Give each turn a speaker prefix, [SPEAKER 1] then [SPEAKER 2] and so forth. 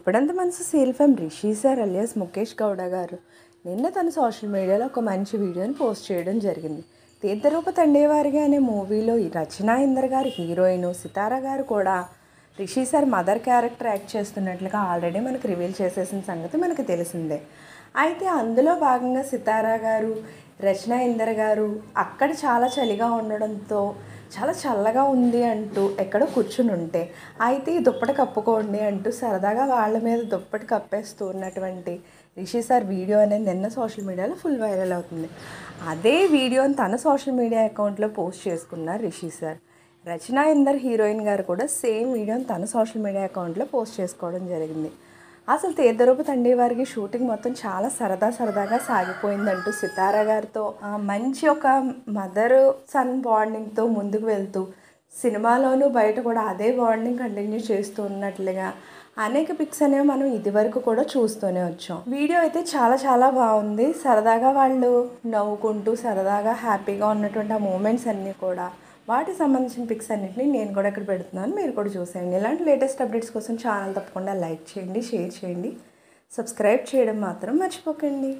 [SPEAKER 1] గుప్పడంత మనసు serial fame Rishi sir alias Mukesh Gowda గారు నిన్న తన సోషల్ మీడియాలో ఒక మంచి వీడియోని పోస్ట్ చేయడం జరిగింది. తీర్థరూప తండేవారిగా అనే మూవీలో రచనా ఇందర్ గారు హీరోయిన్, సితారా గారు కూడా Rishi sir mother character act చేస్తున్నట్లుగా ఆల్రెడీ మనకు రివీల్ చేసేసిన సంగతి మనకు తెలిసిందే. అయితే అందులో భాగంగా సితారా గారు, రచనా ఇందర్ గారు అక్కడ చాలా చలిగా ఉండడంతో చాలా చల్లగా ఉంది అంటూ ఎక్కడో కూర్చుని ఉంటే, అయితే ఈ దుప్పటి కప్పుకోండి అంటూ సరదాగా వాళ్ళ మీద దుప్పటి కప్పేస్తూ ఉన్నటువంటి రిషి సార్ వీడియో అనేది నిన్న సోషల్ మీడియాలో ఫుల్ వైరల్ అవుతుంది. అదే వీడియోని తన సోషల్ మీడియా అకౌంట్లో పోస్ట్ చేసుకున్నారు రిషి సార్. రచనా ఇందర్ హీరోయిన్ గారు కూడా సేమ్ వీడియోని తన సోషల్ మీడియా అకౌంట్లో పోస్ట్ చేసుకోవడం జరిగింది. అసలు తీర్థరూప తండేవారికి షూటింగ్ మొత్తం చాలా సరదాగా సాగిపోయిందంటూ సితారా గారితో మంచి ఒక మదర్ సన్ బాండింగ్తో ముందుకు వెళ్తూ సినిమాలోనూ బయట కూడా అదే బాండింగ్ కంటిన్యూ చేస్తూ ఉన్నట్లుగా అనేక పిక్స్ అనేవి మనం ఇదివరకు కూడా చూస్తూనే వచ్చాం. వీడియో అయితే చాలా బాగుంది. సరదాగా వాళ్ళు నవ్వుకుంటూ సరదాగా హ్యాపీగా ఉన్నటువంటి ఆ మూమెంట్స్ అన్నీ కూడా వాటికి సంబంధించిన పిక్స్ అన్నింటినీ నేను కూడా ఇక్కడ పెడుతున్నాను, మీరు కూడా చూసేయండి. ఇలాంటి లేటెస్ట్ అప్డేట్స్ కోసం ఛానల్ తప్పకుండా లైక్ చేయండి, షేర్ చేయండి, సబ్స్క్రైబ్ చేయడం మాత్రం మర్చిపోకండి.